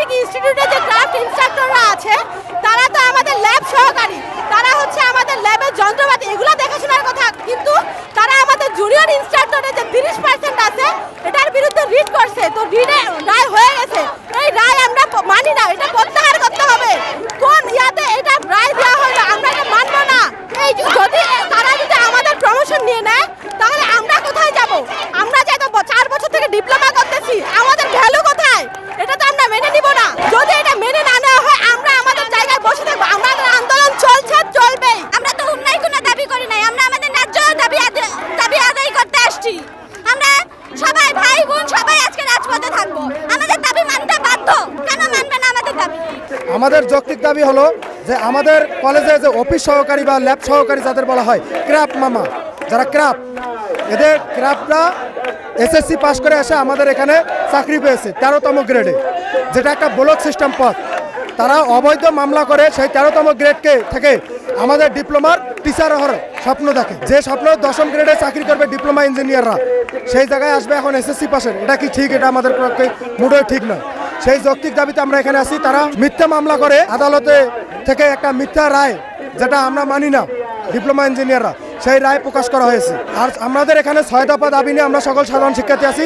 Polytechnic ইনস্টিটিউটে যে craft ইনস্ট্রাক্টররা আছে তারা তো আমাদের ল্যাব সহকারী, তারা হচ্ছে আমাদের ল্যাবের যন্ত্রপাতি এগুলো দেখাশোনার কথা, কিন্তু তারা আমাদের জুনিয়র ইনস্ট্রাক্টরে যে 30% আছে এটার বিরুদ্ধে রিট করছে। তো রিটে রায় হয়ে গেছে, এই রায় আমরা মানি না, এটা প্রত্যাহার করতে হবে। কোন ইয়াতে এটা রায় দেওয়া হলো, আমরা এটা মানবো না। এই যদি তারা যদি আমাদের প্রমোশন নিয়ে নেয় তাহলে আমরা কোথায় যাব? আমরা যে 4 বছর থেকে ডিপ্লোমা করতেছি, আমাদের ভ্যালু কোথায়? এটা তো আমরা মেনে নিব না। যদি এটা মেনে না নেওয়া হয় আমরা আমাদের জায়গায় বসে থাকবো। আমাদের আন্দোলন চলছে, চলবে। আমরা তো অন্যায় কোনো দাবি করি নাই, আমরা আমাদের ন্যায্য দাবি আদায় করতে আসছি। আমরা সবাই ভাই বোন সবাই আজকে রাজপথে থাকবো, আমাদের দাবি মানতে বাধ্য। কেন মানবে না আমাদের দাবি? আমাদের যৌক্তিক দাবি হলো যে আমাদের কলেজে যে অফিস সহকারী বা ল্যাব সহকারী যাদের বলা হয় ক্রাফট মামা, যারা ক্রাফট, এদের ক্রাফটরা এসএসসি পাস করে এসে আমাদের এখানে চাকরি পেয়েছে 13তম গ্রেডে, যেটা একটা ব্লক সিস্টেম পদ। তারা অবৈধ মামলা করে সেই 13তম গ্রেডকে থেকে আমাদের ডিপ্লোমার টিচার হওয়ার স্বপ্ন দেখে, যে স্বপ্ন 10ম গ্রেডে চাকরি করবে ডিপ্লোমা ইঞ্জিনিয়াররা, সেই জায়গায় আসবে এখন এসএসসি পাসের। এটা কি ঠিক? এটা আমাদের পক্ষে মোটেও ঠিক নয়। সেই যৌক্তিক দাবিতে আমরা এখানে আসি। তারা মিথ্যা মামলা করে আদালতে থেকে একটা মিথ্যা রায়, যেটা আমরা মানি না ডিপ্লোমা ইঞ্জিনিয়াররা, সেই রায় প্রকাশ করা হয়েছে। আর আমাদের এখানে 6 দফা দাবি নিয়ে আমরা সকল সাধারণ শিক্ষার্থী আছি।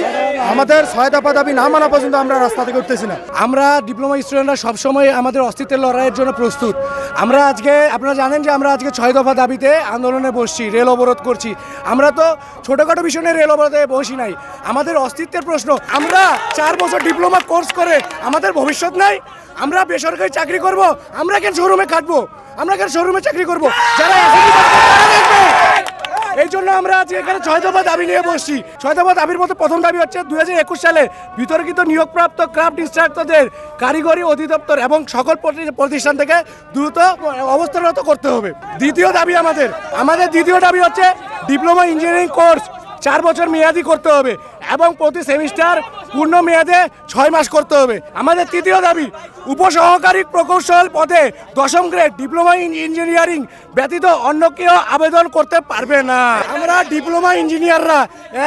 আমাদের 6 দফা দাবি না মানা পর্যন্ত আমরা রাস্তা থেকে উঠতেছি না। আমরা ডিপ্লোমা স্টুডেন্টরা সবসময় আমাদের অস্তিত্বের লড়াইয়ের জন্য প্রস্তুত। আমরা আজকে, আপনারা জানেন যে আমরা আজকে 6 দফা দাবিতে আন্দোলনে বসছি, রেল অবরোধ করছি। আমরা তো ছোটোখাটো বিষয় নিয়ে রেল অবরোধে বসি নাই, আমাদের অস্তিত্বের প্রশ্ন। আমরা 4 বছর ডিপ্লোমা কোর্স করে আমাদের ভবিষ্যৎ নাই, আমরা বেসরকারি চাকরি করব, আমরা কেন শোরুমে খাটবো, আমরা কেন শোরুমে চাকরি করব? যারা এই জন্য আমরা আজকে এখানে 6 দফা দাবি নিয়ে বসছি। 6 দফা দাবির মধ্যে প্রথম দাবি হচ্ছে 2021 সালে বিতর্কিত নিয়োগপ্রাপ্ত ক্রাফট ইনস্ট্রাক্টরদের কারিগরি অধিদপ্তর এবং সকল প্রতিষ্ঠান থেকে দ্রুত অবস্থানরত করতে হবে। দ্বিতীয় দাবি আমাদের দ্বিতীয় দাবি হচ্ছে ডিপ্লোমা ইঞ্জিনিয়ারিং কোর্স 4 বছর মেয়াদি করতে হবে এবং প্রতি সেমিস্টার পূর্ণ মেয়াদে 6 মাস করতে হবে। আমাদের তৃতীয় দাবি উপসহকারী প্রকৌশল পদে 10ম গ্রেড ডিপ্লোমা ইঞ্জিনিয়ারিং ব্যতীত অন্য কেউ আবেদন করতে পারবে না। আমরা ডিপ্লোমা ইঞ্জিনিয়াররা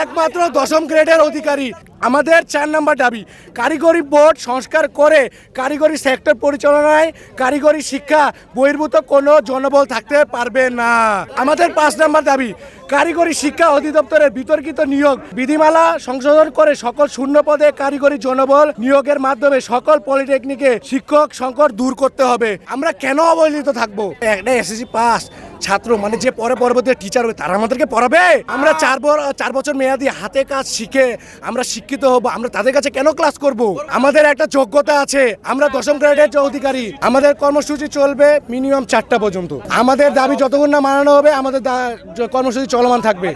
একমাত্র 10ম গ্রেডের অধিকারী। আমাদের 4 নম্বর দাবি কারিগরি বোর্ড সংস্কার করে কারিগরি সেক্টর পরিচালনায় কারিগরি শিক্ষা বহির্ভূত কোনো জনবল থাকতে পারবে না। আমাদের 5 নম্বর দাবি কারিগরি শিক্ষা অধিদপ্তরের বিতর্কিত নিয়োগ বিধিমালা সংশোধন করে সকল শূন্য পদে কারিগরি জনবল নিয়োগের মাধ্যমে সকল পলিটেকনিকে শিক্ষক সংকট দূর করতে হবে। আমরা কেন অবহেলিত থাকবো? একটা এসএসসি পাস ছাত্র মানে যে পরবর্তী টিচার হবে তারা আমাদেরকে পড়াবে? আমরা 4 বছর মেয়াদি হাতে কাজ শিখে আমরা শিক্ষিত হব, আমরা তাদের কাছে কেন ক্লাস করব? আমাদের একটা যোগ্যতা আছে, আমরা 10ম গ্রেডের অধিকারী। আমাদের কর্মসূচি চলবে মিনিমাম 4টা পর্যন্ত। আমাদের দাবি যতক্ষণ না মানানো হবে আমাদের কর্মসূচি চলমান থাকবে।